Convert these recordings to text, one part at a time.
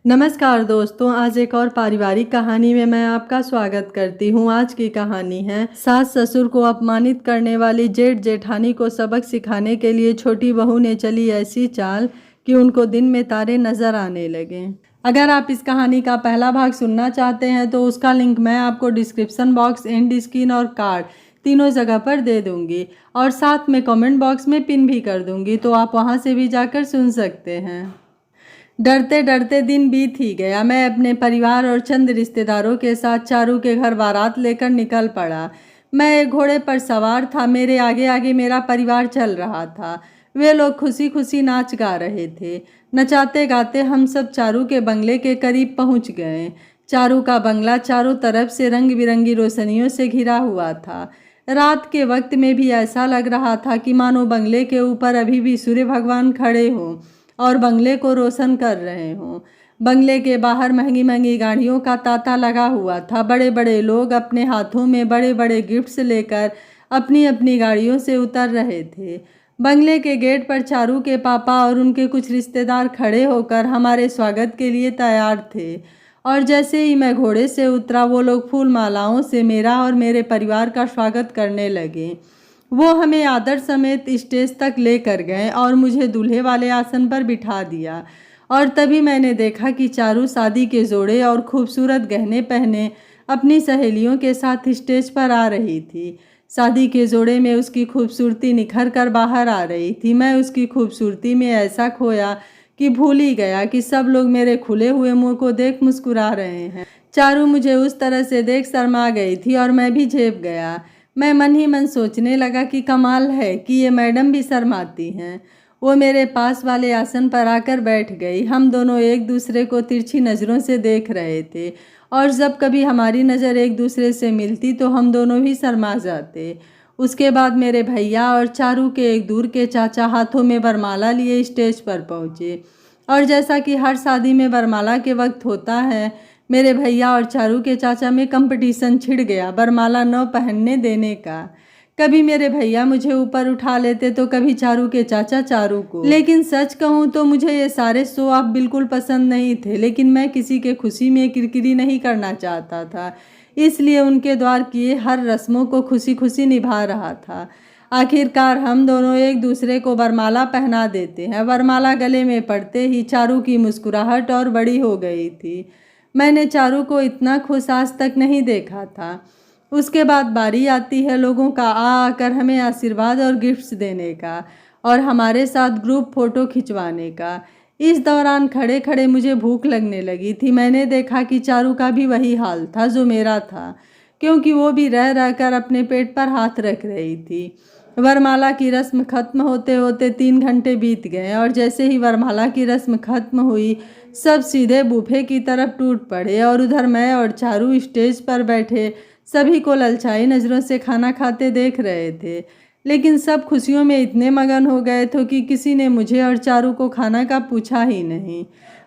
नमस्कार दोस्तों, आज एक और पारिवारिक कहानी में मैं आपका स्वागत करती हूँ। आज की कहानी है सास ससुर को अपमानित करने वाली जेठ जेठानी को सबक सिखाने के लिए छोटी बहू ने चली ऐसी चाल कि उनको दिन में तारे नजर आने लगे। अगर आप इस कहानी का पहला भाग सुनना चाहते हैं तो उसका लिंक मैं आपको डिस्क्रिप्शन बॉक्स, एंड स्क्रीन और कार्ड तीनों जगह पर दे दूंगी और साथ में कमेंट बॉक्स में पिन भी कर दूंगी, तो आप वहां से भी जाकर सुन सकते हैं। डरते डरते दिन बीत ही गया। मैं अपने परिवार और चंद रिश्तेदारों के साथ चारू के घर बारात लेकर निकल पड़ा। मैं एक घोड़े पर सवार था, मेरे आगे आगे मेरा परिवार चल रहा था। वे लोग खुशी खुशी नाच गा रहे थे। नचाते गाते हम सब चारू के बंगले के करीब पहुंच गए। चारू का बंगला चारों तरफ से रंग बिरंगी रोशनियों से घिरा हुआ था। रात के वक्त में भी ऐसा लग रहा था कि मानो बंगले के ऊपर अभी भी सूर्य भगवान खड़े हों और बंगले को रोशन कर रहे हों। बंगले के बाहर महंगी महंगी गाड़ियों का तांता लगा हुआ था। बड़े बड़े लोग अपने हाथों में बड़े बड़े गिफ्ट्स लेकर अपनी अपनी गाड़ियों से उतर रहे थे। बंगले के गेट पर चारू के पापा और उनके कुछ रिश्तेदार खड़े होकर हमारे स्वागत के लिए तैयार थे। और जैसे ही मैं घोड़े से उतरा, वो लोग फूल मालाओं से मेरा और मेरे परिवार का स्वागत करने लगे। वो हमें आदर समेत स्टेज तक लेकर गए और मुझे दूल्हे वाले आसन पर बिठा दिया। और तभी मैंने देखा कि चारू शादी के जोड़े और खूबसूरत गहने पहने अपनी सहेलियों के साथ स्टेज पर आ रही थी। शादी के जोड़े में उसकी खूबसूरती निखर कर बाहर आ रही थी। मैं उसकी खूबसूरती में ऐसा खोया कि भूल ही गया कि सब लोग मेरे खुले हुए मुंह को देख मुस्कुरा रहे हैं। चारू मुझे उस तरह से देख शर्मा गई थी और मैं भी झेप गया। मैं मन ही मन सोचने लगा कि कमाल है कि ये मैडम भी शर्माती हैं। वो मेरे पास वाले आसन पर आकर बैठ गई। हम दोनों एक दूसरे को तिरछी नज़रों से देख रहे थे और जब कभी हमारी नज़र एक दूसरे से मिलती तो हम दोनों भी शर्मा जाते। उसके बाद मेरे भैया और चारू के एक दूर के चाचा हाथों में वरमाला लिए स्टेज पर पहुँचे। और जैसा कि हर शादी में वरमाला के वक्त होता है, मेरे भैया और चारू के चाचा में कंपटीशन छिड़ गया वरमाला न पहनने देने का। कभी मेरे भैया मुझे ऊपर उठा लेते तो कभी चारू के चाचा चारू को। लेकिन सच कहूँ तो मुझे ये सारे शो ऑफ बिल्कुल पसंद नहीं थे, लेकिन मैं किसी के खुशी में किरकिरी नहीं करना चाहता था, इसलिए उनके द्वार किए हर रस्मों को खुशी खुशी निभा रहा था। आखिरकार हम दोनों एक दूसरे को वरमाला पहना देते हैं। वरमाला गले में पड़ते ही चारू की मुस्कुराहट और बड़ी हो गई थी। मैंने चारू को इतना खुश आज तक नहीं देखा था। उसके बाद बारी आती है लोगों का आकर हमें आशीर्वाद और गिफ्ट्स देने का और हमारे साथ ग्रुप फोटो खिंचवाने का। इस दौरान खड़े खड़े मुझे भूख लगने लगी थी। मैंने देखा कि चारू का भी वही हाल था जो मेरा था, क्योंकि वो भी रह रहकर अपने पेट पर हाथ रख रही थी। वरमाला की रस्म खत्म होते होते 3 घंटे बीत गए और जैसे ही वरमाला की रस्म खत्म हुई, सब सीधे बूफे की तरफ टूट पड़े और उधर मैं और चारू स्टेज पर बैठे सभी को ललचाई नज़रों से खाना खाते देख रहे थे। लेकिन सब खुशियों में इतने मगन हो गए थे कि किसी ने मुझे और चारू को खाना का पूछा ही नहीं।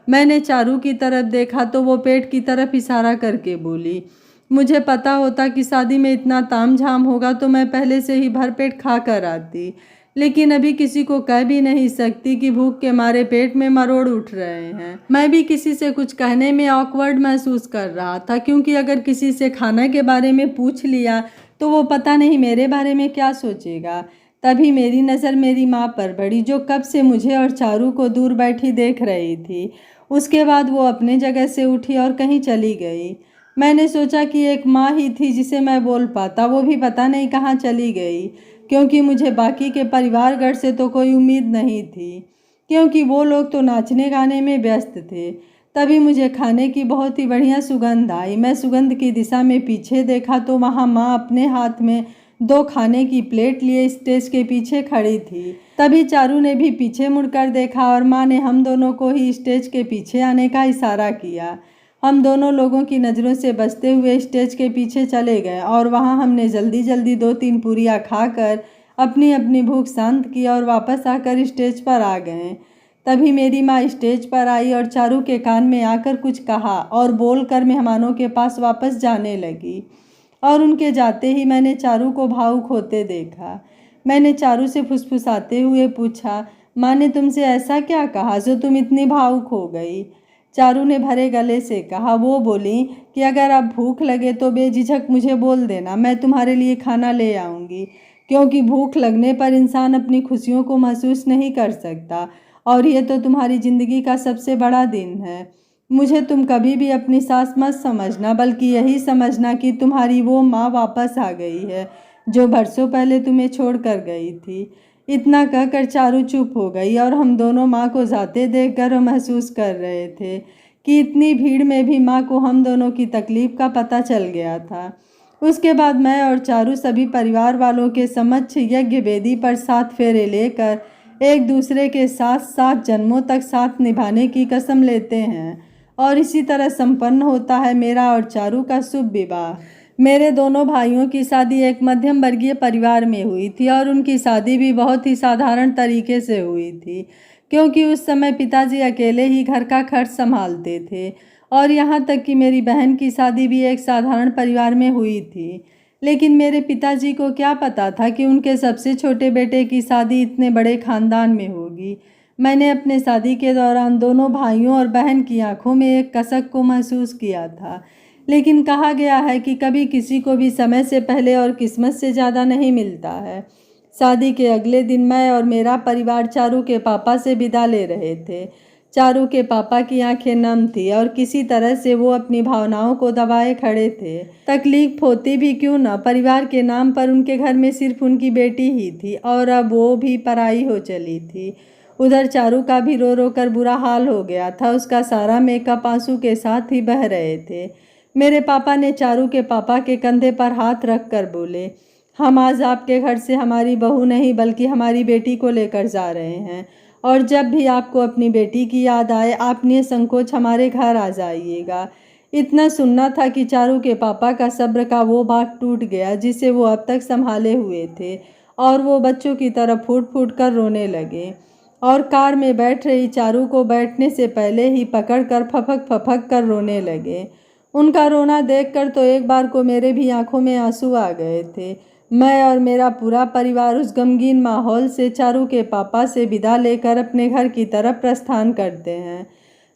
मैंने चारू की तरफ देखा तो वो पेट की तरफ इशारा करके बोली। मुझे पता होता कि शादी में इतना तामझाम होगा तो मैं पहले से ही भरपेट खा कर आती, लेकिन अभी किसी को कह भी नहीं सकती कि भूख के मारे पेट में मरोड़ उठ रहे हैं। मैं भी किसी से कुछ कहने में ऑकवर्ड महसूस कर रहा था, क्योंकि अगर किसी से खाना के बारे में पूछ लिया तो वो पता नहीं मेरे बारे में क्या सोचेगा। तभी मेरी नज़र मेरी माँ पर पड़ी, जो कब से मुझे और चारू को दूर बैठी देख रही थी। उसके बाद वो अपने जगह से उठी और कहीं चली गई। मैंने सोचा कि एक माँ ही थी जिसे मैं बोल पाता, वो भी पता नहीं कहाँ चली गई, क्योंकि मुझे बाकी के परिवारगढ़ से तो कोई उम्मीद नहीं थी, क्योंकि वो लोग तो नाचने गाने में व्यस्त थे। तभी मुझे खाने की बहुत ही बढ़िया सुगंध आई। मैं सुगंध की दिशा में पीछे देखा तो वहाँ माँ अपने हाथ में 2 खाने की प्लेट लिए स्टेज के पीछे खड़ी थी। तभी चारू ने भी पीछे मुड़कर देखा और माँ ने हम दोनों को ही स्टेज के पीछे आने का इशारा किया। हम दोनों लोगों की नज़रों से बचते हुए स्टेज के पीछे चले गए और वहाँ हमने जल्दी जल्दी 2-3 पूरियाँ खाकर अपनी अपनी भूख शांत की और वापस आकर स्टेज पर आ गए। तभी मेरी माँ स्टेज पर आई और चारू के कान में आकर कुछ कहा और बोलकर मेहमानों के पास वापस जाने लगी। और उनके जाते ही मैंने चारू को भावुक होते देखा। मैंने चारू से फुसफुसाते हुए पूछा, माँ ने तुमसे ऐसा क्या कहा जो तुम इतनी भावुक हो गई? चारू ने भरे गले से कहा। वो बोली कि अगर अब भूख लगे तो बेझिझक मुझे बोल देना, मैं तुम्हारे लिए खाना ले आऊँगी, क्योंकि भूख लगने पर इंसान अपनी खुशियों को महसूस नहीं कर सकता और ये तो तुम्हारी ज़िंदगी का सबसे बड़ा दिन है। मुझे तुम कभी भी अपनी सास मत समझना, बल्कि यही समझना कि तुम्हारी वो माँ वापस आ गई है जो बरसों पहले तुम्हें छोड़ कर गई थी। इतना कहकर चारू चुप हो गई और हम दोनों माँ को जाते देख गर्व महसूस कर रहे थे कि इतनी भीड़ में भी माँ को हम दोनों की तकलीफ़ का पता चल गया था। उसके बाद मैं और चारू सभी परिवार वालों के समक्ष यज्ञ वेदी पर 7 फेरे लेकर एक दूसरे के साथ 7 जन्मों तक साथ निभाने की कसम लेते हैं और इसी तरह संपन्न होता है मेरा और चारू का शुभ विवाह। मेरे दोनों भाइयों की शादी एक मध्यम वर्गीय परिवार में हुई थी और उनकी शादी भी बहुत ही साधारण तरीके से हुई थी, क्योंकि उस समय पिताजी अकेले ही घर का खर्च संभालते थे और यहाँ तक कि मेरी बहन की शादी भी एक साधारण परिवार में हुई थी। लेकिन मेरे पिताजी को क्या पता था कि उनके सबसे छोटे बेटे की शादी इतने बड़े खानदान में होगी। मैंने अपने शादी के दौरान दोनों भाइयों और बहन की आंखों में एक कसक को महसूस किया था, लेकिन कहा गया है कि कभी किसी को भी समय से पहले और किस्मत से ज़्यादा नहीं मिलता है। शादी के अगले दिन मैं और मेरा परिवार चारू के पापा से विदा ले रहे थे। चारू के पापा की आंखें नम थी और किसी तरह से वो अपनी भावनाओं को दबाए खड़े थे। तकलीफ होती भी क्यों न, परिवार के नाम पर उनके घर में सिर्फ उनकी बेटी ही थी और अब वो भी पराई हो चली थी। उधर चारू का भी रो रो कर बुरा हाल हो गया था। उसका सारा मेकअप आंसू के साथ ही बह रहे थे। मेरे पापा ने चारू के पापा के कंधे पर हाथ रख कर बोले, हम आज आपके घर से हमारी बहू नहीं बल्कि हमारी बेटी को लेकर जा रहे हैं और जब भी आपको अपनी बेटी की याद आए आप निसंकोच हमारे घर आ जाइएगा। इतना सुनना था कि चारू के पापा का सब्र का वो बाँध टूट गया जिसे वो अब तक संभाले हुए थे और वो बच्चों की तरह फूट फूट कर रोने लगे और कार में बैठ रही चारू को बैठने से पहले ही पकड़ कर फपक फपक कर रोने लगे। उनका रोना देखकर तो एक बार को मेरे भी आंखों में आंसू आ गए थे। मैं और मेरा पूरा परिवार उस गमगीन माहौल से चारू के पापा से विदा लेकर अपने घर की तरफ प्रस्थान करते हैं।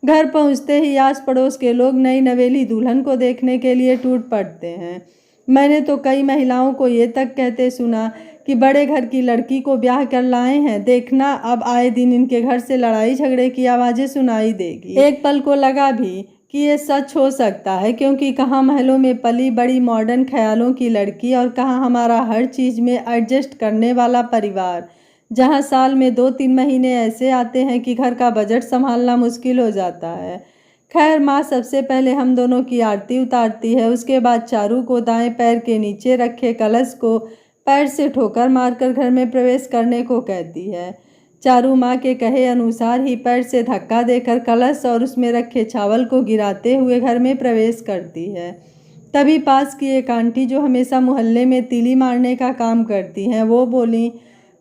घर पहुंचते ही आस पड़ोस के लोग नई नवेली दुल्हन को देखने के लिए टूट पड़ते हैं। मैंने तो कई महिलाओं को ये तक कहते सुना कि बड़े घर की लड़की को ब्याह कर लाए हैं, देखना अब आए दिन इनके घर से लड़ाई झगड़े की आवाज़ें सुनाई देगी। एक पल को लगा भी कि ये सच हो सकता है, क्योंकि कहाँ महलों में पली बड़ी मॉडर्न ख्यालों की लड़की और कहाँ हमारा हर चीज़ में एडजस्ट करने वाला परिवार, जहाँ साल में 2-3 महीने ऐसे आते हैं कि घर का बजट संभालना मुश्किल हो जाता है। खैर, माँ सबसे पहले हम दोनों की आरती उतारती है। उसके बाद चारू को दाएं पैर के नीचे रखे कलश को पैर से ठोकर मारकर घर में प्रवेश करने को कहती है। चारू माँ के कहे अनुसार ही पैर से धक्का देकर कलश और उसमें रखे चावल को गिराते हुए घर में प्रवेश करती है। तभी पास की एक आंटी जो हमेशा मोहल्ले में तीली मारने का काम करती हैं, वो बोली,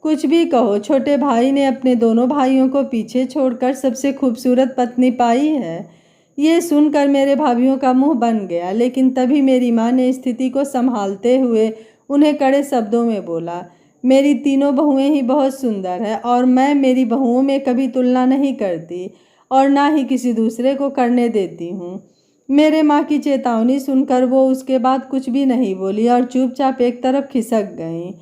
कुछ भी कहो, छोटे भाई ने अपने दोनों भाइयों को पीछे छोड़कर सबसे खूबसूरत पत्नी पाई है। ये सुनकर मेरे भाइयों का मुंह बन गया, लेकिन तभी मेरी माँ ने स्थिति को संभालते हुए उन्हें कड़े शब्दों में बोला, मेरी तीनों बहुएं ही बहुत सुंदर है और मैं मेरी बहुओं में कभी तुलना नहीं करती और ना ही किसी दूसरे को करने देती हूँ। मेरे माँ की चेतावनी सुनकर वो उसके बाद कुछ भी नहीं बोली और चुपचाप एक तरफ खिसक गईं।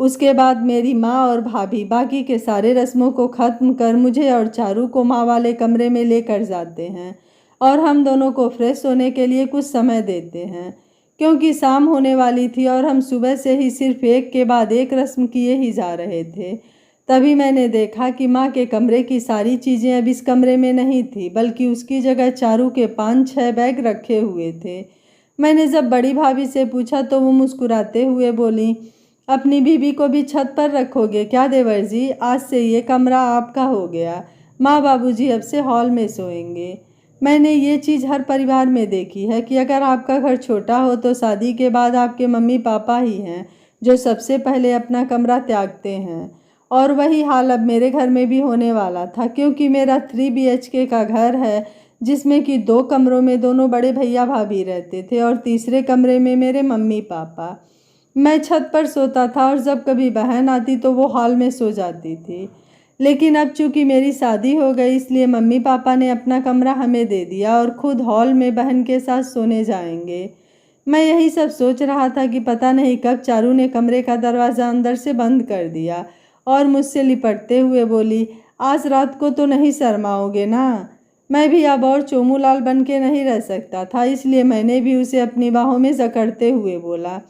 उसके बाद मेरी माँ और भाभी बाकी के सारे रस्मों को ख़त्म कर मुझे और चारू को माँ वाले कमरे में लेकर जाते हैं और हम दोनों को फ्रेश होने के लिए कुछ समय देते हैं, क्योंकि शाम होने वाली थी और हम सुबह से ही सिर्फ एक के बाद एक रस्म किए ही जा रहे थे। तभी मैंने देखा कि माँ के कमरे की सारी चीज़ें अब इस कमरे में नहीं थी, बल्कि उसकी जगह चारू के 5-6 बैग रखे हुए थे। मैंने जब बड़ी भाभी से पूछा तो वो मुस्कुराते हुए बोली, अपनी बीबी को भी छत पर रखोगे क्या देवर जी? आज से ये कमरा आपका हो गया। माँ बाबूजी अब से हॉल में सोएंगे। मैंने ये चीज़ हर परिवार में देखी है कि अगर आपका घर छोटा हो तो शादी के बाद आपके मम्मी पापा ही हैं जो सबसे पहले अपना कमरा त्यागते हैं, और वही हाल अब मेरे घर में भी होने वाला था, क्योंकि मेरा 3 BHK का घर है जिसमें कि 2 कमरों में दोनों बड़े भैया भाभी रहते थे और तीसरे कमरे में मेरे मम्मी पापा। मैं छत पर सोता था और जब कभी बहन आती तो वो हॉल में सो जाती थी। लेकिन अब चूंकि मेरी शादी हो गई इसलिए मम्मी पापा ने अपना कमरा हमें दे दिया और खुद हॉल में बहन के साथ सोने जाएंगे। मैं यही सब सोच रहा था कि पता नहीं कब चारू ने कमरे का दरवाज़ा अंदर से बंद कर दिया और मुझसे लिपटते हुए बोली, आज रात को तो नहीं शर्माओगे ना। मैं भी अब और चोमूलाल बन के नहीं रह सकता था, इसलिए मैंने भी उसे अपनी बाहों में जकड़ते हुए बोला,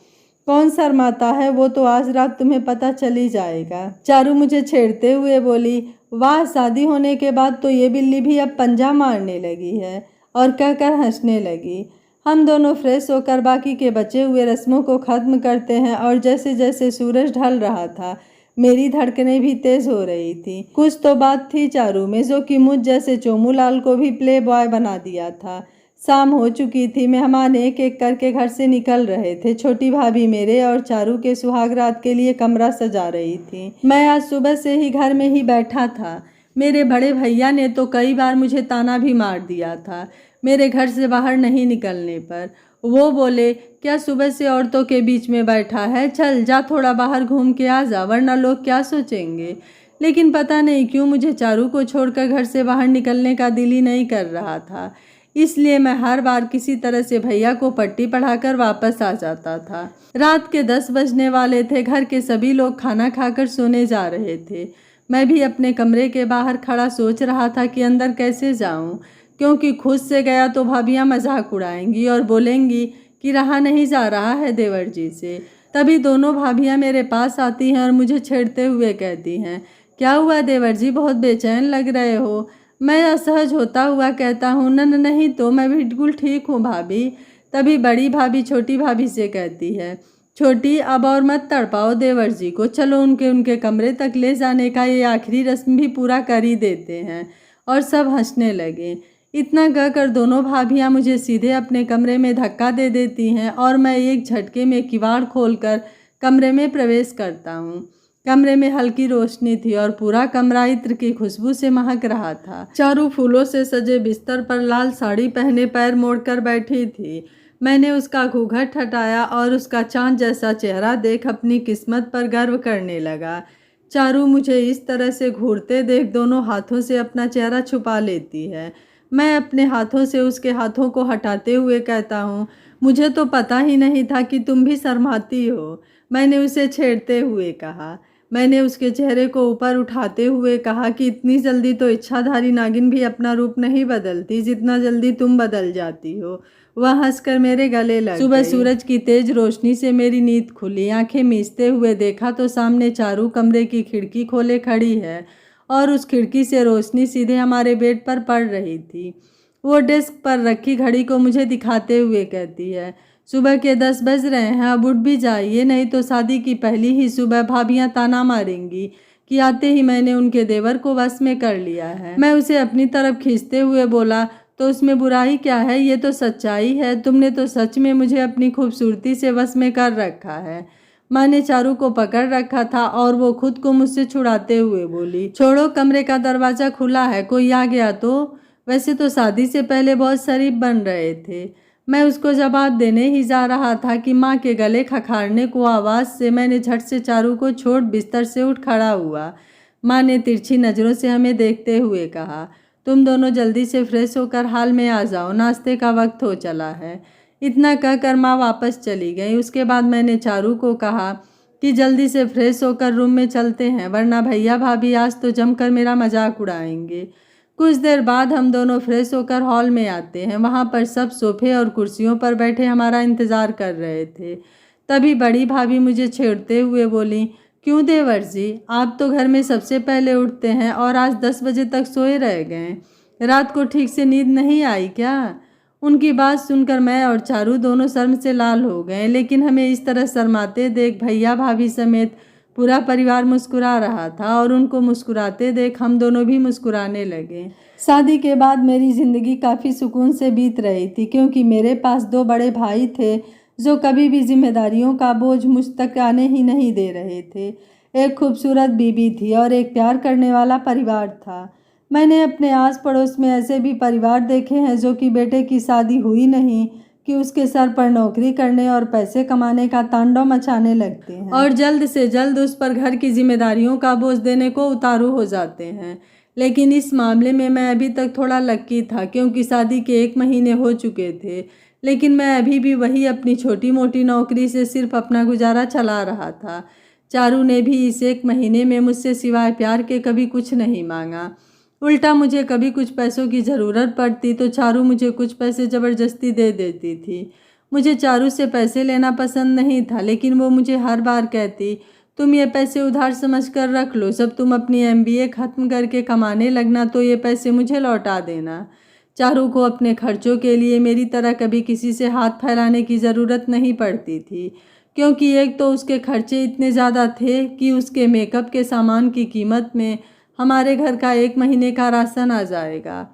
कौन शर्माता है, वो तो आज रात तुम्हें पता चली जाएगा। चारू मुझे छेड़ते हुए बोली, वाह, शादी होने के बाद तो ये बिल्ली भी अब पंजा मारने लगी है, और कहकर हंसने लगी। हम दोनों फ्रेश होकर बाकी के बचे हुए रस्मों को ख़त्म करते हैं और जैसे जैसे सूरज ढल रहा था मेरी धड़कनें भी तेज़ हो रही थी। कुछ तो बात थी चारू में जो कि मुझ जैसे चोमूलाल को भी प्ले बॉय बना दिया था। शाम हो चुकी थी, मेहमान एक एक करके घर से निकल रहे थे। छोटी भाभी मेरे और चारू के सुहागरात के लिए कमरा सजा रही थी। मैं आज सुबह से ही घर में ही बैठा था। मेरे बड़े भैया ने तो कई बार मुझे ताना भी मार दिया था मेरे घर से बाहर नहीं निकलने पर। वो बोले, क्या सुबह से औरतों के बीच में बैठा है, चल जा थोड़ा बाहर घूम के आ जा, वरना लोग क्या सोचेंगे। लेकिन पता नहीं क्यों मुझे चारू को छोड़कर घर से बाहर निकलने का दिल ही नहीं कर रहा था, इसलिए मैं हर बार किसी तरह से भैया को पट्टी पढ़ाकर वापस आ जाता था। रात के 10 बजने वाले थे। घर के सभी लोग खाना खाकर सोने जा रहे थे। मैं भी अपने कमरे के बाहर खड़ा सोच रहा था कि अंदर कैसे जाऊं, क्योंकि खुद से गया तो भाभियां मजाक उड़ाएंगी और बोलेंगी कि रहा नहीं जा रहा है देवर जी से। तभी दोनों भाभियां मेरे पास आती हैं और मुझे छेड़ते हुए कहती हैं, क्या हुआ देवर जी, बहुत बेचैन लग रहे हो। मैं असहज होता हुआ कहता हूँ, नहीं तो मैं बिल्कुल ठीक हूँ भाभी। तभी बड़ी भाभी छोटी भाभी से कहती है, छोटी अब और मत तड़पाओ देवर जी को, चलो उनके कमरे तक ले जाने का ये आखिरी रस्म भी पूरा कर ही देते हैं। और सब हंसने लगे। इतना कहकर दोनों भाभियां मुझे सीधे अपने कमरे में धक्का दे देती हैं और मैं एक झटके में किवाड़ खोलकर कमरे में प्रवेश करता हूँ। कमरे में हल्की रोशनी थी और पूरा कमरा इत्र की खुशबू से महक रहा था। चारू फूलों से सजे बिस्तर पर लाल साड़ी पहने पैर मोड़कर बैठी थी। मैंने उसका घूंघट हटाया और उसका चांद जैसा चेहरा देख अपनी किस्मत पर गर्व करने लगा। चारू मुझे इस तरह से घूरते देख दोनों हाथों से अपना चेहरा छुपा लेती है। मैं अपने हाथों से उसके हाथों को हटाते हुए कहता हूँ, मुझे तो पता ही नहीं था कि तुम भी शर्माती हो। मैंने उसे छेड़ते हुए कहा। मैंने उसके चेहरे को ऊपर उठाते हुए कहा कि इतनी जल्दी तो इच्छाधारी नागिन भी अपना रूप नहीं बदलती जितना जल्दी तुम बदल जाती हो। वह हंसकर मेरे गले लग गई। सुबह सूरज की तेज रोशनी से मेरी नींद खुली। आंखें मीचते हुए देखा तो सामने चारू कमरे की खिड़की खोले खड़ी है और उस खिड़की से रोशनी सीधे हमारे बेड पर पड़ रही थी। वो डेस्क पर रखी घड़ी को मुझे दिखाते हुए कहती है, सुबह के 10 बज रहे हैं, अब उठ भी जाइए, नहीं तो शादी की पहली ही सुबह भाभियां ताना मारेंगी कि आते ही मैंने उनके देवर को वश में कर लिया है। मैं उसे अपनी तरफ खींचते हुए बोला, तो उसमें बुराई क्या है, ये तो सच्चाई है। तुमने तो सच में मुझे अपनी खूबसूरती से वश में कर रखा है। माँ ने चारू को पकड़ रखा था और वो खुद को मुझसे छुड़ाते हुए बोली, छोड़ो, कमरे का दरवाज़ा खुला है, कोई आ गया तो। वैसे तो शादी से पहले बहुत शरीफ बन रहे थे। मैं उसको जवाब देने ही जा रहा था कि माँ के गले खखारने को आवाज़ से मैंने झट से चारू को छोड़ बिस्तर से उठ खड़ा हुआ। माँ ने तिरछी नज़रों से हमें देखते हुए कहा, तुम दोनों जल्दी से फ्रेश होकर हाल में आ जाओ, नाश्ते का वक्त हो चला है। इतना कहकर माँ वापस चली गई। उसके बाद मैंने चारू को कहा कि जल्दी से फ्रेश होकर रूम में चलते हैं, वरना भैया भाभी आज तो जमकर मेरा मजाक उड़ाएंगे। कुछ देर बाद हम दोनों फ्रेश होकर हॉल में आते हैं। वहाँ पर सब सोफे और कुर्सियों पर बैठे हमारा इंतज़ार कर रहे थे। तभी बड़ी भाभी मुझे छेड़ते हुए बोली, क्यों देवर जी, आप तो घर में सबसे पहले उठते हैं और आज 10 बजे तक सोए रह गए। रात को ठीक से नींद नहीं आई क्या। उनकी बात सुनकर मैं और चारू दोनों शर्म से लाल हो गए, लेकिन हमें इस तरह शर्माते देख भैया भाभी समेत पूरा परिवार मुस्कुरा रहा था और उनको मुस्कुराते देख हम दोनों भी मुस्कुराने लगे। शादी के बाद मेरी ज़िंदगी काफ़ी सुकून से बीत रही थी, क्योंकि मेरे पास 2 बड़े भाई थे जो कभी भी जिम्मेदारियों का बोझ मुझ तक आने ही नहीं दे रहे थे। एक खूबसूरत बीबी थी और एक प्यार करने वाला परिवार था। मैंने अपने आस पड़ोस में ऐसे भी परिवार देखे हैं जो कि बेटे की शादी हुई नहीं कि उसके सर पर नौकरी करने और पैसे कमाने का तांडव मचाने लगते हैं और जल्द से जल्द उस पर घर की जिम्मेदारियों का बोझ देने को उतारू हो जाते हैं। लेकिन इस मामले में मैं अभी तक थोड़ा लक्की था, क्योंकि शादी के 1 महीने हो चुके थे, लेकिन मैं अभी भी वही अपनी छोटी मोटी नौकरी से सिर्फ अपना गुजारा चला रहा था। चारू ने भी इस 1 महीने में मुझसे सिवाय प्यार के कभी कुछ नहीं मांगा। उल्टा मुझे कभी कुछ पैसों की ज़रूरत पड़ती तो चारू मुझे कुछ पैसे ज़बरदस्ती दे देती थी। मुझे चारू से पैसे लेना पसंद नहीं था, लेकिन वो मुझे हर बार कहती, तुम ये पैसे उधार समझ कर रख लो, जब तुम अपनी MBA ख़त्म करके कमाने लगना तो ये पैसे मुझे लौटा देना। चारू को अपने खर्चों के लिए मेरी तरह कभी किसी से हाथ फैलाने की ज़रूरत नहीं पड़ती थी, क्योंकि एक तो उसके खर्चे इतने ज़्यादा थे कि उसके मेकअप के सामान की कीमत में हमारे घर का 1 महीने का राशन आ जाएगा,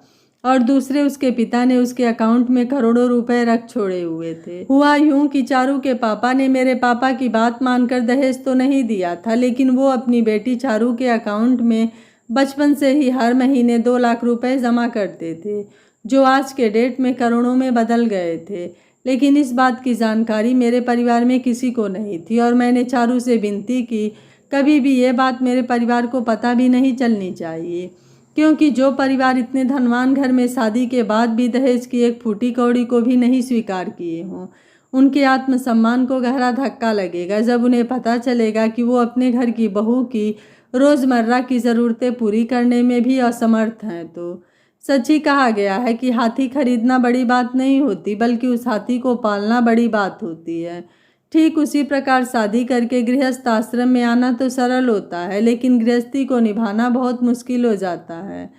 और दूसरे उसके पिता ने उसके अकाउंट में करोड़ों रुपए रख छोड़े हुए थे। हुआ यूं कि चारू के पापा ने मेरे पापा की बात मानकर दहेज तो नहीं दिया था, लेकिन वो अपनी बेटी चारू के अकाउंट में बचपन से ही हर महीने 2 लाख रुपए जमा करते थे, जो आज के डेट में करोड़ों में बदल गए थे। लेकिन इस बात की जानकारी मेरे परिवार में किसी को नहीं थी, और मैंने चारू से विनती की, कभी भी ये बात मेरे परिवार को पता भी नहीं चलनी चाहिए, क्योंकि जो परिवार इतने धनवान घर में शादी के बाद भी दहेज की एक फूटी कौड़ी को भी नहीं स्वीकार किए हों, उनके आत्मसम्मान को गहरा धक्का लगेगा जब उन्हें पता चलेगा कि वो अपने घर की बहू की रोज़मर्रा की ज़रूरतें पूरी करने में भी असमर्थ हैं। तो सच ही कहा गया है कि हाथी खरीदना बड़ी बात नहीं होती, बल्कि उस हाथी को पालना बड़ी बात होती है। ठीक उसी प्रकार शादी करके गृहस्थ आश्रम में आना तो सरल होता है, लेकिन गृहस्थी को निभाना बहुत मुश्किल हो जाता है।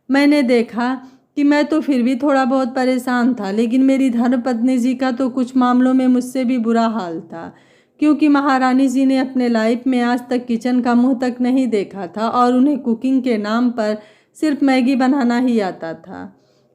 मैंने देखा कि मैं तो फिर भी थोड़ा बहुत परेशान था, लेकिन मेरी धर्मपत्नी जी का तो कुछ मामलों में मुझसे भी बुरा हाल था, क्योंकि महारानी जी ने अपने लाइफ में आज तक किचन का मुंह तक नहीं देखा था, और उन्हें कुकिंग के नाम पर सिर्फ मैगी बनाना ही आता था।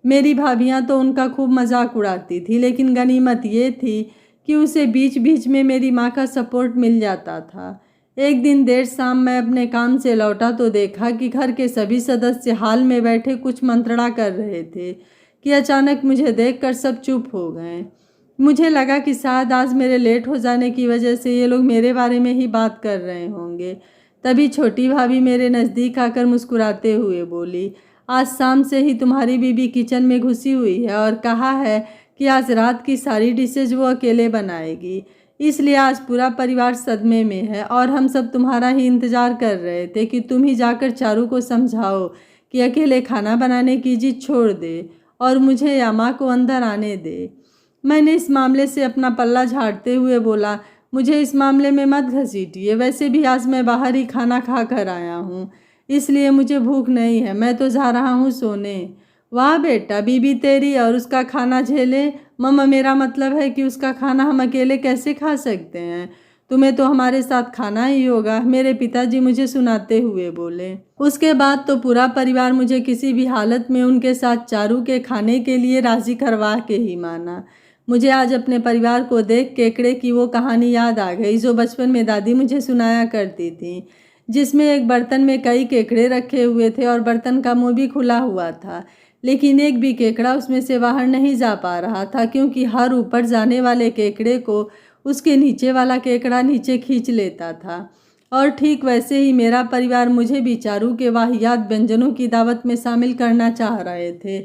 मेरी भाभियाँ तो उनका खूब मजाक उड़ाती थी, लेकिन गनीमत ये थी कि उसे बीच बीच में मेरी माँ का सपोर्ट मिल जाता था। एक दिन देर शाम मैं अपने काम से लौटा तो देखा कि घर के सभी सदस्य हाल में बैठे कुछ मंत्रणा कर रहे थे कि अचानक मुझे देखकर सब चुप हो गए। मुझे लगा कि शायद आज मेरे लेट हो जाने की वजह से ये लोग मेरे बारे में ही बात कर रहे होंगे। तभी छोटी भाभी मेरे नज़दीक आकर मुस्कुराते हुए बोली, आज शाम से ही तुम्हारी बीबी किचन में घुसी हुई है और कहा है कि आज रात की सारी डिशेज वो अकेले बनाएगी, इसलिए आज पूरा परिवार सदमे में है, और हम सब तुम्हारा ही इंतज़ार कर रहे थे कि तुम ही जाकर चारू को समझाओ कि अकेले खाना बनाने की जिद छोड़ दे और मुझे या माँ को अंदर आने दे। मैंने इस मामले से अपना पल्ला झाड़ते हुए बोला, मुझे इस मामले में मत घसीटिए, वैसे भी आज मैं बाहर ही खाना खा कर आया हूँ, इसलिए मुझे भूख नहीं है, मैं तो जा रहा हूँ सोने। वाह बेटा, बीबी तेरी और उसका खाना झेले। मम्मा, मेरा मतलब है कि उसका खाना हम अकेले कैसे खा सकते हैं, तुम्हें तो हमारे साथ खाना ही होगा, मेरे पिताजी मुझे सुनाते हुए बोले। उसके बाद तो पूरा परिवार मुझे किसी भी हालत में उनके साथ चारू के खाने के लिए राज़ी करवा के ही माना। मुझे आज अपने परिवार को देख केकड़े की वो कहानी याद आ गई जो बचपन में दादी मुझे सुनाया करती थी, जिसमें एक बर्तन में कई केकड़े रखे हुए थे और बर्तन का मुंह भी खुला हुआ था, लेकिन एक भी केकड़ा उसमें से बाहर नहीं जा पा रहा था, क्योंकि हर ऊपर जाने वाले केकड़े को उसके नीचे वाला केकड़ा नीचे खींच लेता था। और ठीक वैसे ही मेरा परिवार मुझे भी चारू के वाहियात व्यंजनों की दावत में शामिल करना चाह रहे थे।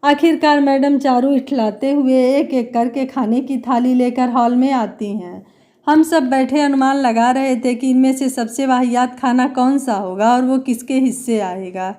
आखिरकार मैडम चारू इठलाते हुए एक एक करके खाने की थाली लेकर हॉल में आती हैं। हम सब बैठे अनुमान लगा रहे थे कि इनमें से सबसे वाहियात खाना कौन सा होगा और वो किसके हिस्से आएगा।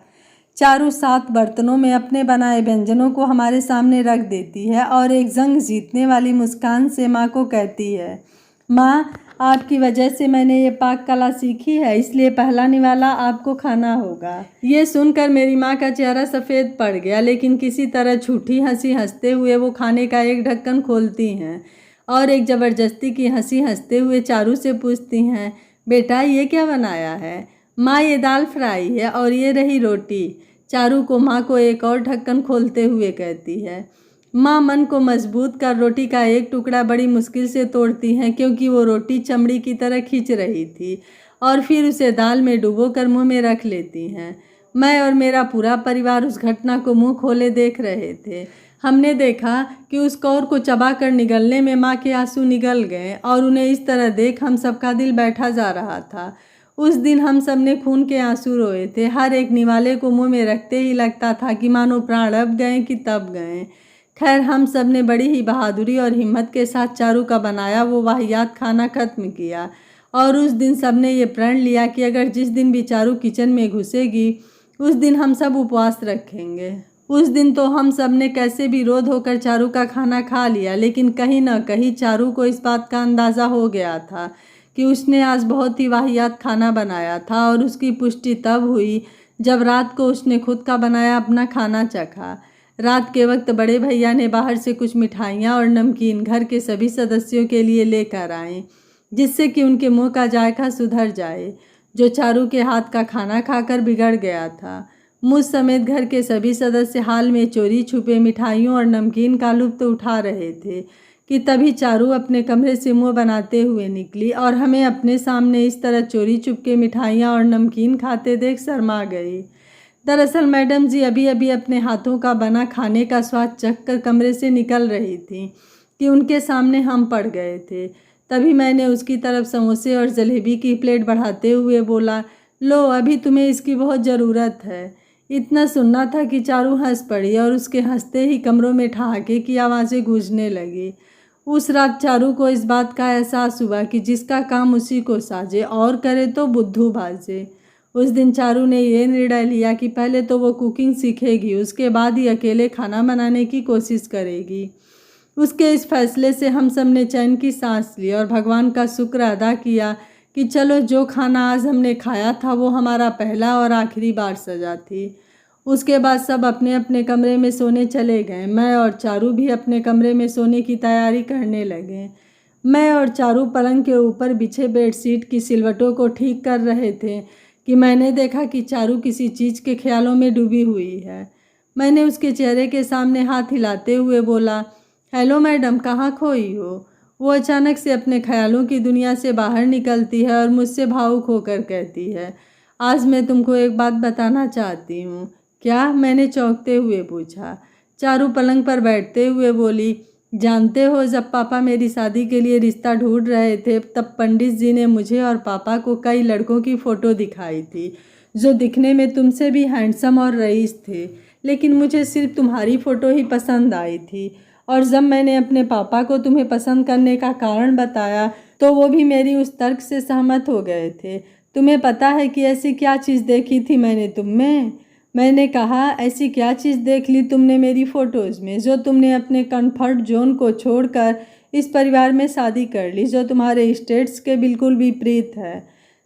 चारू 7 बर्तनों में अपने बनाए व्यंजनों को हमारे सामने रख देती है और एक जंग जीतने वाली मुस्कान से माँ को कहती है, माँ, आपकी वजह से मैंने ये पाक कला सीखी है, इसलिए पहला निवाला आपको खाना होगा। ये सुनकर मेरी माँ का चेहरा सफ़ेद पड़ गया, लेकिन किसी तरह झूठी हंसी हंसते हुए वो खाने का एक ढक्कन खोलती हैं और एक ज़बरदस्ती की हंसी हंसते हुए चारू से पूछती हैं, बेटा ये क्या बनाया है? माँ, ये दाल फ्राई है और ये रही रोटी। चारू को माँ को एक और ढक्कन खोलते हुए कहती है। माँ मन को मजबूत कर रोटी का एक टुकड़ा बड़ी मुश्किल से तोड़ती हैं, क्योंकि वो रोटी चमड़ी की तरह खींच रही थी, और फिर उसे दाल में डुबोकर मुंह में रख लेती हैं। मैं और मेरा पूरा परिवार उस घटना को मुंह खोले देख रहे थे। हमने देखा कि उस कौर को चबा कर निगलने में माँ के आंसू निगल गए और उन्हें इस तरह देख हम सबका दिल बैठा जा रहा था। उस दिन हम सब ने खून के आंसू रोए थे। हर एक निवाले को मुंह में रखते ही लगता था कि मानो प्राण अब गए कि तब गए। खैर हम सब ने बड़ी ही बहादुरी और हिम्मत के साथ चारू का बनाया वो वाहियात खाना खत्म किया और उस दिन सब ने ये प्रण लिया कि अगर जिस दिन भी चारू किचन में घुसेगी उस दिन हम सब उपवास रखेंगे। उस दिन तो हम सब ने कैसे भी रोध होकर चारू का खाना खा लिया, लेकिन कहीं न कहीं चारू को इस बात का अंदाज़ा हो गया था कि उसने आज बहुत ही वाहियात खाना बनाया था और उसकी पुष्टि तब हुई जब रात को उसने खुद का बनाया अपना खाना चखा। रात के वक्त बड़े भैया ने बाहर से कुछ मिठाइयाँ और नमकीन घर के सभी सदस्यों के लिए लेकर आए, जिससे कि उनके मुंह का जायका सुधर जाए, जो चारू के हाथ का खाना खाकर बिगड़ गया था। मुझ समेत घर के सभी सदस्य हाल में चोरी छुपे मिठाइयों और नमकीन का लुत्फ़ उठा रहे थे कि तभी चारू अपने कमरे से मुंह बनाते हुए निकली और हमें अपने सामने इस तरह चोरी छुपके मिठाइयाँ और नमकीन खाते देख शर्मा गई। दरअसल मैडम जी अभी अभी अपने हाथों का बना खाने का स्वाद चख कर कमरे से निकल रही थी कि उनके सामने हम पड़ गए थे। तभी मैंने उसकी तरफ समोसे और जलेबी की प्लेट बढ़ाते हुए बोला, लो अभी तुम्हें इसकी बहुत ज़रूरत है। इतना सुनना था कि चारू हंस पड़ी और उसके हंसते ही कमरों में ठहाके की आवाज़ें गूंजने लगी। उस रात चारू को इस बात का एहसास हुआ कि जिसका काम उसी को साजे और करे तो बुद्धू भाजे। उस दिन चारू ने ये निर्णय लिया कि पहले तो वो कुकिंग सीखेगी, उसके बाद ही अकेले खाना बनाने की कोशिश करेगी। उसके इस फैसले से हम सब ने चैन की सांस ली और भगवान का शुक्र अदा किया कि चलो जो खाना आज हमने खाया था वो हमारा पहला और आखिरी बार सजा थी। उसके बाद सब अपने अपने कमरे में सोने चले गए। मैं और चारू भी अपने कमरे में सोने की तैयारी करने लगे। मैं और चारू पलंग के ऊपर बिछे बेडशीट की सिलवटों को ठीक कर रहे थे कि मैंने देखा कि चारू किसी चीज़ के ख्यालों में डूबी हुई है। मैंने उसके चेहरे के सामने हाथ हिलाते हुए बोला, हेलो मैडम, कहाँ खोई हो? वो अचानक से अपने ख्यालों की दुनिया से बाहर निकलती है और मुझसे भावुक होकर कहती है, आज मैं तुमको एक बात बताना चाहती हूँ। क्या? मैंने चौंकते हुए पूछा। चारू पलंग पर बैठते हुए बोली, जानते हो जब पापा मेरी शादी के लिए रिश्ता ढूंढ रहे थे तब पंडित जी ने मुझे और पापा को कई लड़कों की फ़ोटो दिखाई थी जो दिखने में तुमसे भी हैंडसम और रईस थे, लेकिन मुझे सिर्फ तुम्हारी फ़ोटो ही पसंद आई थी। और जब मैंने अपने पापा को तुम्हें पसंद करने का कारण बताया तो वो भी मेरी उस तर्क से सहमत हो गए थे। तुम्हें पता है कि ऐसी क्या चीज़ देखी थी मैंने तुम में? मैंने कहा, ऐसी क्या चीज़ देख ली तुमने मेरी फ़ोटोज़ में जो तुमने अपने कंफर्ट जोन को छोड़कर इस परिवार में शादी कर ली जो तुम्हारे स्टेट्स के बिल्कुल विपरीत है।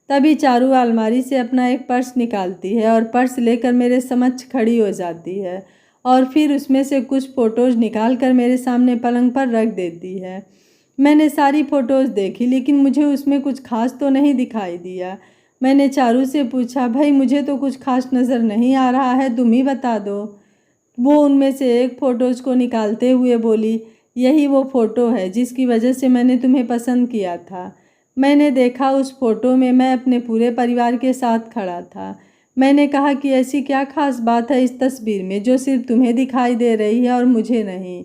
तभी चारू अलमारी से अपना एक पर्स निकालती है और पर्स लेकर मेरे समक्ष खड़ी हो जाती है और फिर उसमें से कुछ फ़ोटोज़ निकाल कर मेरे सामने पलंग पर रख देती है। मैंने सारी फ़ोटोज़ देखी लेकिन मुझे उसमें कुछ खास तो नहीं दिखाई दिया। मैंने चारू से पूछा, भाई मुझे तो कुछ खास नज़र नहीं आ रहा है, तुम ही बता दो। वो उनमें से एक फ़ोटोज़ को निकालते हुए बोली, यही वो फ़ोटो है जिसकी वजह से मैंने तुम्हें पसंद किया था। मैंने देखा उस फ़ोटो में मैं अपने पूरे परिवार के साथ खड़ा था। मैंने कहा कि ऐसी क्या खास बात है इस तस्वीर में जो सिर्फ तुम्हें दिखाई दे रही है और मुझे नहीं?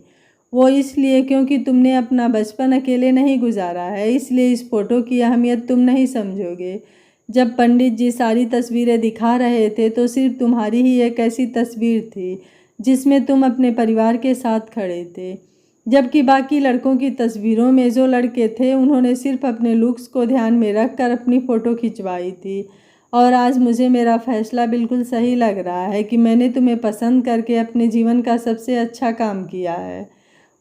वो इसलिए क्योंकि तुमने अपना बचपन अकेले नहीं गुजारा है, इसलिए इस फ़ोटो की अहमियत तुम नहीं समझोगे। जब पंडित जी सारी तस्वीरें दिखा रहे थे तो सिर्फ तुम्हारी ही एक ऐसी तस्वीर थी जिसमें तुम अपने परिवार के साथ खड़े थे, जबकि बाकी लड़कों की तस्वीरों में जो लड़के थे उन्होंने सिर्फ अपने लुक्स को ध्यान में रखकर अपनी फ़ोटो खिंचवाई थी। और आज मुझे मेरा फ़ैसला बिल्कुल सही लग रहा है कि मैंने तुम्हें पसंद करके अपने जीवन का सबसे अच्छा काम किया है।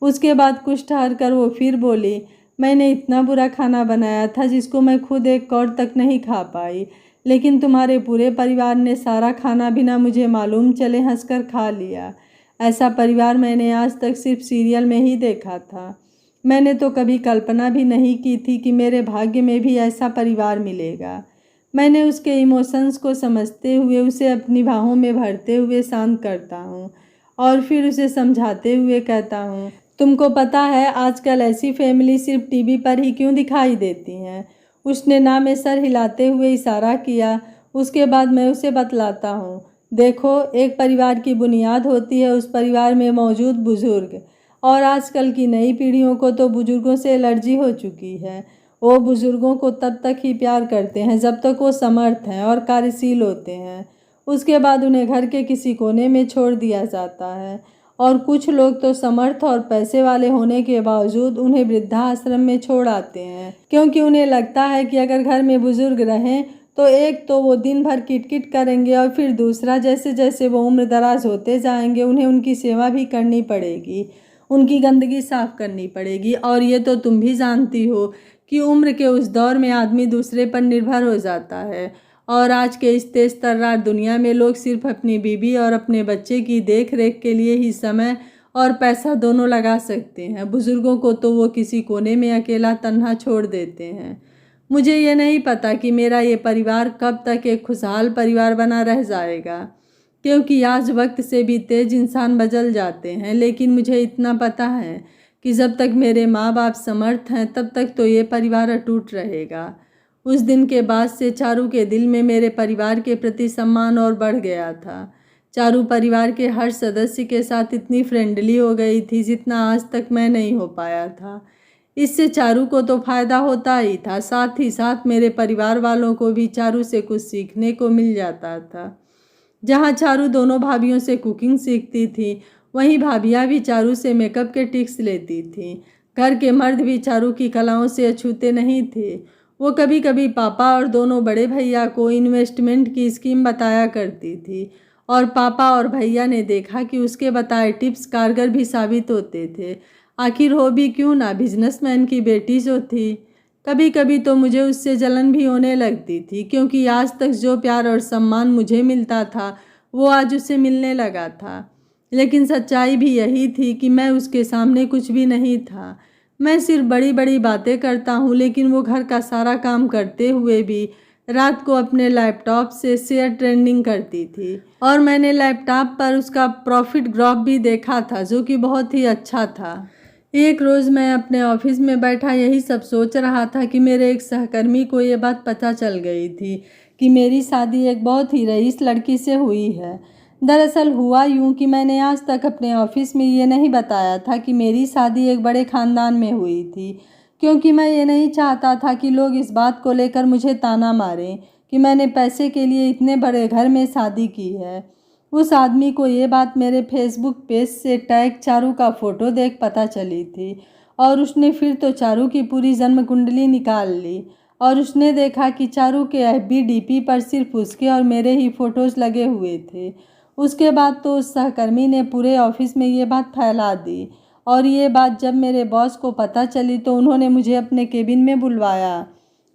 उसके बाद कुछ ठहर कर वो फिर बोली, मैंने इतना बुरा खाना बनाया था जिसको मैं खुद एक कौर तक नहीं खा पाई, लेकिन तुम्हारे पूरे परिवार ने सारा खाना बिना मुझे मालूम चले हंसकर खा लिया। ऐसा परिवार मैंने आज तक सिर्फ सीरियल में ही देखा था। मैंने तो कभी कल्पना भी नहीं की थी कि मेरे भाग्य में भी ऐसा परिवार मिलेगा। मैंने उसके इमोशंस को समझते हुए उसे अपनी बाहों में भरते हुए शांत करता हूँ और फिर उसे समझाते हुए कहता हूँ, तुमको पता है आजकल ऐसी फैमिली सिर्फ टीवी पर ही क्यों दिखाई देती हैं? उसने ना में सर हिलाते हुए इशारा किया। उसके बाद मैं उसे बतलाता हूँ, देखो, एक परिवार की बुनियाद होती है उस परिवार में मौजूद बुजुर्ग, और आजकल की नई पीढ़ियों को तो बुजुर्गों से एलर्जी हो चुकी है। वो बुजुर्गों को तब तक ही प्यार करते हैं जब तक वो समर्थ हैं और कार्यशील होते हैं। उसके बाद उन्हें घर के किसी कोने में छोड़ दिया जाता है। और कुछ लोग तो समर्थ और पैसे वाले होने के बावजूद उन्हें वृद्धाश्रम में छोड़ आते हैं, क्योंकि उन्हें लगता है कि अगर घर में बुजुर्ग रहें तो एक तो वो दिन भर किटकिट करेंगे, और फिर दूसरा, जैसे जैसे वो उम्र दराज होते जाएंगे उन्हें उनकी सेवा भी करनी पड़ेगी, उनकी गंदगी साफ करनी पड़ेगी। और ये तो तुम भी जानती हो कि उम्र के उस दौर में आदमी दूसरे पर निर्भर हो जाता है। और आज के इस तेज तर्रार दुनिया में लोग सिर्फ अपनी बीवी और अपने बच्चे की देख रेख के लिए ही समय और पैसा दोनों लगा सकते हैं। बुजुर्गों को तो वो किसी कोने में अकेला तन्हा छोड़ देते हैं। मुझे ये नहीं पता कि मेरा ये परिवार कब तक एक खुशहाल परिवार बना रह जाएगा, क्योंकि आज वक्त से भी तेज इंसान बदल जाते हैं। लेकिन मुझे इतना पता है कि जब तक मेरे माँ बाप समर्थ हैं तब तक तो ये परिवार अटूट रहेगा। उस दिन के बाद से चारू के दिल में मेरे परिवार के प्रति सम्मान और बढ़ गया था। चारू परिवार के हर सदस्य के साथ इतनी फ्रेंडली हो गई थी जितना आज तक मैं नहीं हो पाया था। इससे चारू को तो फायदा होता ही था, साथ ही साथ मेरे परिवार वालों को भी चारू से कुछ सीखने को मिल जाता था। जहाँ चारू दोनों भाभियों से कुकिंग सीखती थी, वहीं भाभियाँ भी चारू से मेकअप के टिप्स लेती थीं। घर के मर्द भी चारू की कलाओं से अछूते नहीं थे। वो कभी कभी पापा और दोनों बड़े भैया को इन्वेस्टमेंट की स्कीम बताया करती थी, और पापा और भैया ने देखा कि उसके बताए टिप्स कारगर भी साबित होते थे। आखिर हो भी क्यों ना, बिजनेसमैन की बेटी जो थी। कभी कभी तो मुझे उससे जलन भी होने लगती थी, क्योंकि आज तक जो प्यार और सम्मान मुझे मिलता था वो आज उसे मिलने लगा था। लेकिन सच्चाई भी यही थी कि मैं उसके सामने कुछ भी नहीं था। मैं सिर्फ बड़ी बड़ी बातें करता हूँ, लेकिन वो घर का सारा काम करते हुए भी रात को अपने लैपटॉप से शेयर ट्रेंडिंग करती थी। और मैंने लैपटॉप पर उसका प्रॉफिट ग्राफ भी देखा था, जो कि बहुत ही अच्छा था। एक रोज़ मैं अपने ऑफिस में बैठा यही सब सोच रहा था कि मेरे एक सहकर्मी को ये बात पता चल गई थी कि मेरी शादी एक बहुत ही रईस लड़की से हुई है। दरअसल हुआ यूँ कि मैंने आज तक अपने ऑफिस में ये नहीं बताया था कि मेरी शादी एक बड़े ख़ानदान में हुई थी, क्योंकि मैं ये नहीं चाहता था कि लोग इस बात को लेकर मुझे ताना मारें कि मैंने पैसे के लिए इतने बड़े घर में शादी की है। उस आदमी को ये बात मेरे फेसबुक पेज से टैग चारू का फ़ोटो देख पता चली थी, और उसने फिर तो चारू की पूरी जन्म कुंडली निकाल ली, और उसने देखा कि चारू के FB DP पर सिर्फ उसके और मेरे ही फ़ोटोज़ लगे हुए थे। उसके बाद तो उस सहकर्मी ने पूरे ऑफिस में ये बात फैला दी, और ये बात जब मेरे बॉस को पता चली तो उन्होंने मुझे अपने केबिन में बुलवाया।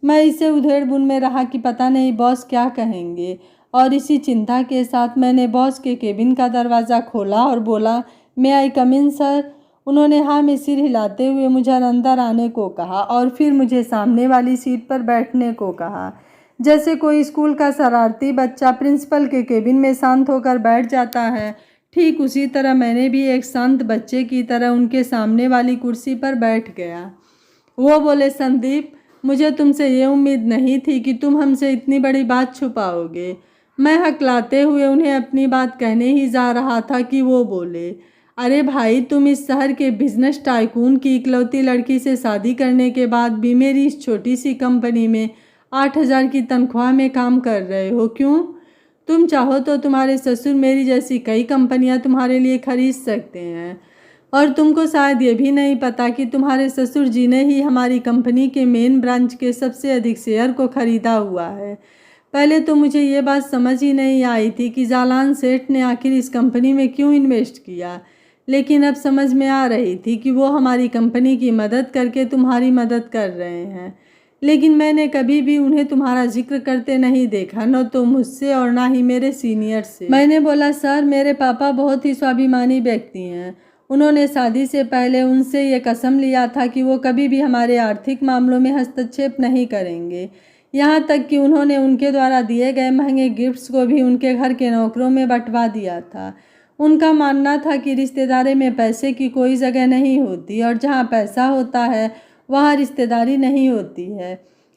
मैं इसे उधेड़-बुन में रहा कि पता नहीं बॉस क्या कहेंगे, और इसी चिंता के साथ मैंने बॉस के केबिन का दरवाज़ा खोला और बोला, मे आई कम इन सर। उन्होंने हाँ में सिर हिलाते हुए मुझे अंदर आने को कहा, और फिर मुझे सामने वाली सीट पर बैठने को कहा। जैसे कोई स्कूल का शरारती बच्चा प्रिंसिपल के केबिन में शांत होकर बैठ जाता है, ठीक उसी तरह मैंने भी एक शांत बच्चे की तरह उनके सामने वाली कुर्सी पर बैठ गया। वो बोले, संदीप, मुझे तुमसे ये उम्मीद नहीं थी कि तुम हमसे इतनी बड़ी बात छुपाओगे। मैं हकलाते हुए उन्हें अपनी बात कहने ही जा रहा था कि वो बोले, अरे भाई, तुम इस शहर के बिजनेस टाइकून की इकलौती लड़की से शादी करने के बाद भी मेरी इस छोटी सी कंपनी में 8,000 की तनख्वाह में काम कर रहे हो। क्यों? तुम चाहो तो तुम्हारे ससुर मेरी जैसी कई कंपनियां तुम्हारे लिए खरीद सकते हैं, और तुमको शायद ये भी नहीं पता कि तुम्हारे ससुर जी ने ही हमारी कंपनी के मेन ब्रांच के सबसे अधिक शेयर को खरीदा हुआ है। पहले तो मुझे ये बात समझ ही नहीं आई थी कि जालान सेठ ने आखिर इस कंपनी में क्यों इन्वेस्ट किया, लेकिन अब समझ में आ रही थी कि वो हमारी कंपनी की मदद करके तुम्हारी मदद कर रहे हैं। लेकिन मैंने कभी भी उन्हें तुम्हारा जिक्र करते नहीं देखा, न तो मुझसे और ना ही मेरे सीनियर से। मैंने बोला, सर, मेरे पापा बहुत ही स्वाभिमानी व्यक्ति हैं। उन्होंने शादी से पहले उनसे ये कसम लिया था कि वो कभी भी हमारे आर्थिक मामलों में हस्तक्षेप नहीं करेंगे। यहाँ तक कि उन्होंने उनके द्वारा दिए गए महंगे गिफ्ट्स को भी उनके घर के नौकरों में बंटवा दिया था। उनका मानना था कि रिश्तेदारी में पैसे की कोई जगह नहीं होती, और जहाँ पैसा होता है वहाँ रिश्तेदारी नहीं होती है।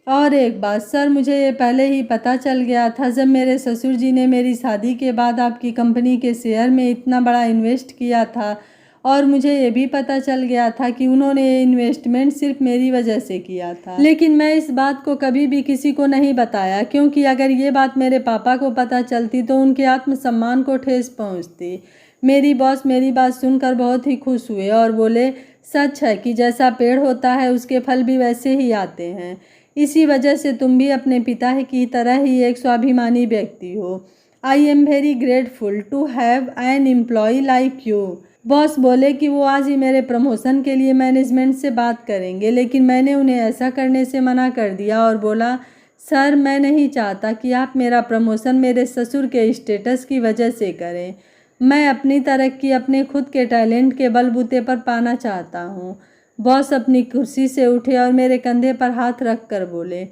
और एक बात सर, मुझे ये पहले ही पता चल गया था जब मेरे ससुर जी ने मेरी शादी के बाद आपकी कंपनी के शेयर में इतना बड़ा इन्वेस्ट किया था, और मुझे ये भी पता चल गया था कि उन्होंने ये इन्वेस्टमेंट सिर्फ मेरी वजह से किया था। लेकिन मैं इस बात को कभी भी किसी को नहीं बताया, क्योंकि अगर ये बात मेरे पापा को पता चलती तो उनके आत्मसम्मान को ठेस पहुंचती। मेरी बॉस मेरी बात सुनकर बहुत ही खुश हुए और बोले, सच है कि जैसा पेड़ होता है उसके फल भी वैसे ही आते हैं। इसी वजह से तुम भी अपने पिता की तरह ही एक स्वाभिमानी व्यक्ति हो। I am very grateful to have an employ like you. Boss बोले कि वो आज ही मेरे प्रमोशन के लिए मैनेजमेंट से बात करेंगे, लेकिन मैंने उन्हें ऐसा करने से मना कर दिया और बोला, सर मैं नहीं चाहता कि आप मेरा प्रमोशन मेरे ससुर के स्टेटस की वजह से करें। मैं अपनी तरक्की अपने खुद के टैलेंट के बलबूते पर पाना चाहता हूँ। बॉस अपनी कुर्सी से उठे और मेरे कंधे पर हाथ रख कर बोले,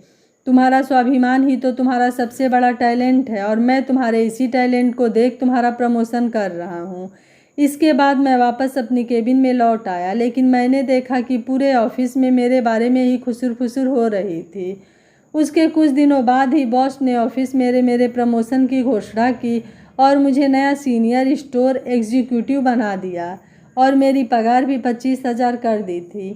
तुम्हारा स्वाभिमान ही तो तुम्हारा सबसे बड़ा टैलेंट है, और मैं तुम्हारे इसी टैलेंट को देख तुम्हारा प्रमोशन कर रहा हूँ। इसके बाद मैं वापस अपनी केबिन में लौट आया, लेकिन मैंने देखा कि पूरे ऑफिस में मेरे बारे में ही खुसुर फुसुर हो रही थी। उसके कुछ दिनों बाद ही बॉस ने ऑफिस मेरे प्रमोशन की घोषणा की और मुझे नया सीनियर स्टोर एग्जीक्यूटिव बना दिया, और मेरी पगार भी 25,000 कर दी थी।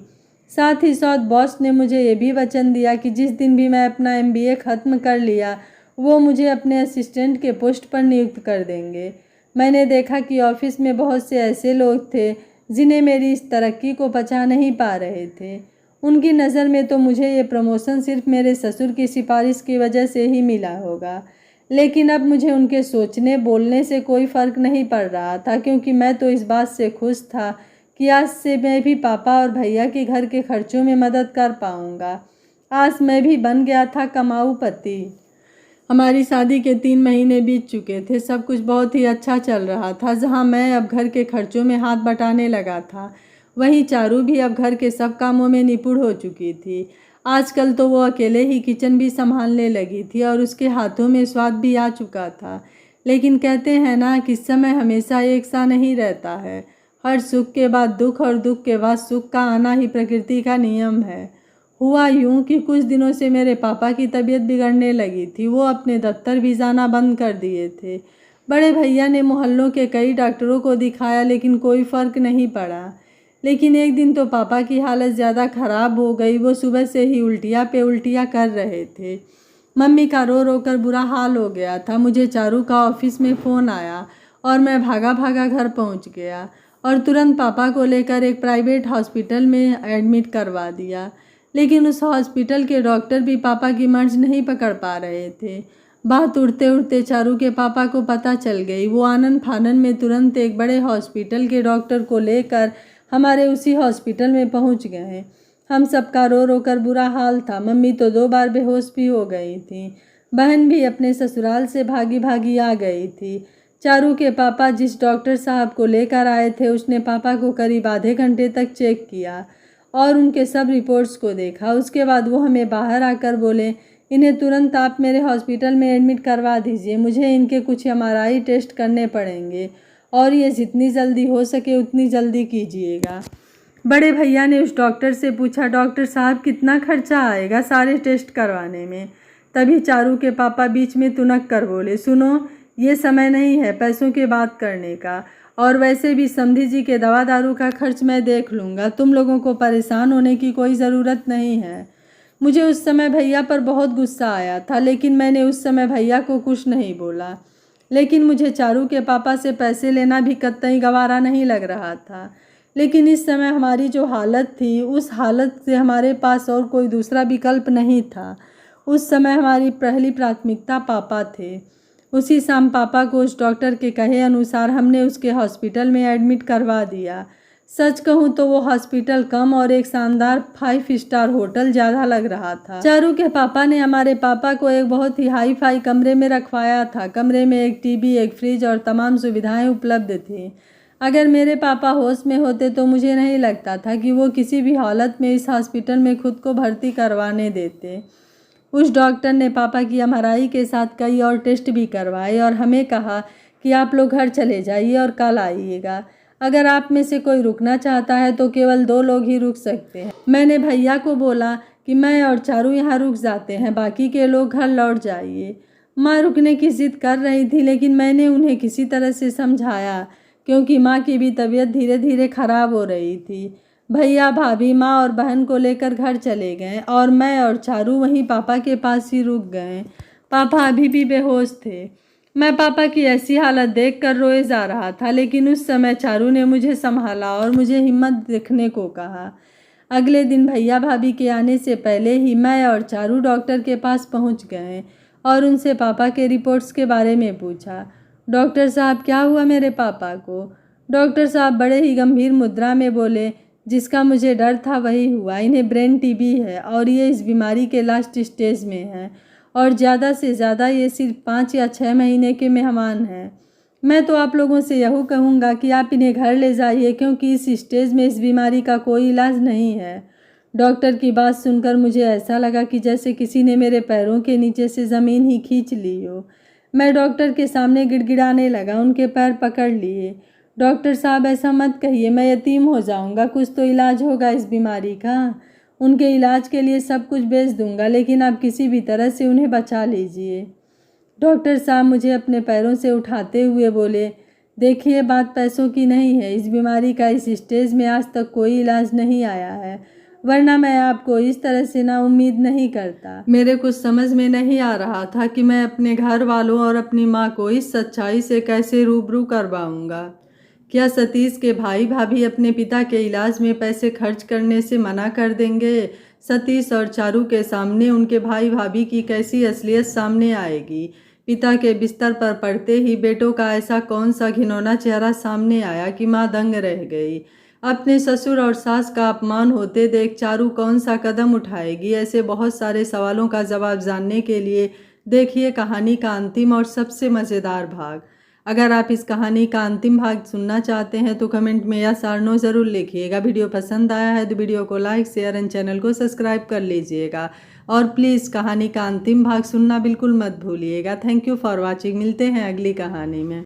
साथ ही साथ बॉस ने मुझे ये भी वचन दिया कि जिस दिन भी मैं अपना MBA ख़त्म कर लिया वो मुझे अपने असिस्टेंट के पोस्ट पर नियुक्त कर देंगे। मैंने देखा कि ऑफिस में बहुत से ऐसे लोग थे जिन्हें मेरी इस तरक्की को पचा नहीं पा रहे थे। उनकी नज़र में तो मुझे ये प्रमोशन सिर्फ मेरे ससुर की सिफारिश की वजह से ही मिला होगा, लेकिन अब मुझे उनके सोचने बोलने से कोई फ़र्क नहीं पड़ रहा था, क्योंकि मैं तो इस बात से खुश था कि आज से मैं भी पापा और भैया के घर के खर्चों में मदद कर पाऊँगा। आज मैं भी बन गया था कमाऊ पति। हमारी शादी के 3 महीने बीत चुके थे। सब कुछ बहुत ही अच्छा चल रहा था। जहाँ मैं अब घर के खर्चों में हाथ बटाने लगा था, वहीं चारू भी अब घर के सब कामों में निपुण हो चुकी थी। आजकल तो वो अकेले ही किचन भी संभालने लगी थी और उसके हाथों में स्वाद भी आ चुका था। लेकिन कहते हैं ना कि समय हमेशा एक सा नहीं रहता है। हर सुख के बाद दुख और दुख के बाद सुख का आना ही प्रकृति का नियम है। हुआ यूं कि कुछ दिनों से मेरे पापा की तबीयत बिगड़ने लगी थी। वो अपने दफ्तर भी जाना बंद कर दिए थे। बड़े भैया ने मोहल्लों के कई डॉक्टरों को दिखाया, लेकिन कोई फ़र्क नहीं पड़ा। लेकिन एक दिन तो पापा की हालत ज़्यादा ख़राब हो गई। वो सुबह से ही उल्टियाँ पे उल्टियाँ कर रहे थे। मम्मी का रो रो कर बुरा हाल हो गया था। मुझे चारू का ऑफिस में फ़ोन आया और मैं भागा भागा घर पहुंच गया और तुरंत पापा को लेकर एक प्राइवेट हॉस्पिटल में एडमिट करवा दिया। लेकिन उस हॉस्पिटल के डॉक्टर भी पापा की मर्ज नहीं पकड़ पा रहे थे। बात उड़ते उड़ते चारू के पापा को पता चल गई। वो आनन फानन में तुरंत एक बड़े हॉस्पिटल के डॉक्टर को लेकर हमारे उसी हॉस्पिटल में पहुंच गए। हम सबका रो रो कर बुरा हाल था। मम्मी तो 2 बार बेहोश भी हो गई थी। बहन भी अपने ससुराल से भागी भागी आ गई थी। चारू के पापा जिस डॉक्टर साहब को लेकर आए थे उसने पापा को करीब आधे घंटे तक चेक किया और उनके सब रिपोर्ट्स को देखा। उसके बाद वो हमें बाहर आकर बोले, इन्हें तुरंत आप मेरे हॉस्पिटल में एडमिट करवा दीजिए। मुझे इनके कुछ MRI टेस्ट करने पड़ेंगे और ये जितनी जल्दी हो सके उतनी जल्दी कीजिएगा। बड़े भैया ने उस डॉक्टर से पूछा, डॉक्टर साहब कितना खर्चा आएगा सारे टेस्ट करवाने में? तभी चारू के पापा बीच में तुनक कर बोले, सुनो, ये समय नहीं है पैसों की बात करने का, और वैसे भी समधी जी के दवा दारू का खर्च मैं देख लूँगा। तुम लोगों को परेशान होने की कोई ज़रूरत नहीं है। मुझे उस समय भैया पर बहुत गुस्सा आया था, लेकिन मैंने उस समय भैया को कुछ नहीं बोला। लेकिन मुझे चारू के पापा से पैसे लेना भी कतई गवारा नहीं लग रहा था। लेकिन इस समय हमारी जो हालत थी, उस हालत से हमारे पास और कोई दूसरा विकल्प नहीं था। उस समय हमारी पहली प्राथमिकता पापा थे। उसी शाम पापा को उस डॉक्टर के कहे अनुसार हमने उसके हॉस्पिटल में एडमिट करवा दिया। सच कहूँ तो वो हॉस्पिटल कम और एक शानदार 5 स्टार होटल ज़्यादा लग रहा था। चारू के पापा ने हमारे पापा को एक बहुत ही हाई फाई कमरे में रखवाया था। कमरे में एक टीवी, एक फ्रिज और तमाम सुविधाएं उपलब्ध थी। अगर मेरे पापा होश में होते तो मुझे नहीं लगता था कि वो किसी भी हालत में इस हॉस्पिटल में खुद को भर्ती करवाने देते। उस डॉक्टर ने पापा की MRI के साथ कई और टेस्ट भी करवाए और हमें कहा कि आप लोग घर चले जाइए और कल आइएगा। अगर आप में से कोई रुकना चाहता है तो केवल 2 लोग ही रुक सकते हैं। मैंने भैया को बोला कि मैं और चारू यहाँ रुक जाते हैं, बाकी के लोग घर लौट जाइए। माँ रुकने की जिद कर रही थी, लेकिन मैंने उन्हें किसी तरह से समझाया, क्योंकि माँ की भी तबीयत धीरे धीरे खराब हो रही थी। भैया भाभी माँ और बहन को लेकर घर चले गए और मैं और चारू वहीं पापा के पास ही रुक गए। पापा अभी भी बेहोश थे। मैं पापा की ऐसी हालत देखकर रोए जा रहा था, लेकिन उस समय चारू ने मुझे संभाला और मुझे हिम्मत दिखने को कहा। अगले दिन भैया भाभी के आने से पहले ही मैं और चारू डॉक्टर के पास पहुंच गए और उनसे पापा के रिपोर्ट्स के बारे में पूछा। डॉक्टर साहब, क्या हुआ मेरे पापा को? डॉक्टर साहब बड़े ही गंभीर मुद्रा में बोले, जिसका मुझे डर था वही हुआ। इन्हें ब्रेन टीबी है और ये इस बीमारी के लास्ट स्टेज में है और ज़्यादा से ज़्यादा ये सिर्फ 5 या 6 महीने के मेहमान हैं। मैं तो आप लोगों से यही कहूँगा कि आप इन्हें घर ले जाइए, क्योंकि इस स्टेज में इस बीमारी का कोई इलाज नहीं है। डॉक्टर की बात सुनकर मुझे ऐसा लगा कि जैसे किसी ने मेरे पैरों के नीचे से ज़मीन ही खींच ली हो। मैं डॉक्टर के सामने गिड़गिड़ाने लगा, उनके पैर पकड़ लिए। डॉक्टर साहब, ऐसा मत कहिए, मैं यतीम हो जाऊंगा, कुछ तो इलाज होगा इस बीमारी का। उनके इलाज के लिए सब कुछ बेच दूंगा, लेकिन आप किसी भी तरह से उन्हें बचा लीजिए। डॉक्टर साहब मुझे अपने पैरों से उठाते हुए बोले, देखिए बात पैसों की नहीं है। इस बीमारी का इस स्टेज में आज तक कोई इलाज नहीं आया है, वरना मैं आपको इस तरह से ना उम्मीद नहीं करता। मेरे कुछ समझ में नहीं आ रहा था कि मैं अपने घर वालों और अपनी माँ को इस सच्चाई से कैसे रूबरू करवाऊंगा। क्या सतीश के भाई भाभी अपने पिता के इलाज में पैसे खर्च करने से मना कर देंगे? सतीश और चारू के सामने उनके भाई भाभी की कैसी असलियत सामने आएगी? पिता के बिस्तर पर पड़ते ही बेटों का ऐसा कौन सा घिनौना चेहरा सामने आया कि माँ दंग रह गई। अपने ससुर और सास का अपमान होते देख चारू कौन सा कदम उठाएगी? ऐसे बहुत सारे सवालों का जवाब जानने के लिए देखिए कहानी का अंतिम और सबसे मज़ेदार भाग। अगर आप इस कहानी का अंतिम भाग सुनना चाहते हैं तो कमेंट में यस और नो ज़रूर लिखिएगा। वीडियो पसंद आया है तो वीडियो को लाइक शेयर एंड चैनल को सब्सक्राइब कर लीजिएगा और प्लीज़ कहानी का अंतिम भाग सुनना बिल्कुल मत भूलिएगा। Thank you for watching. मिलते हैं अगली कहानी में।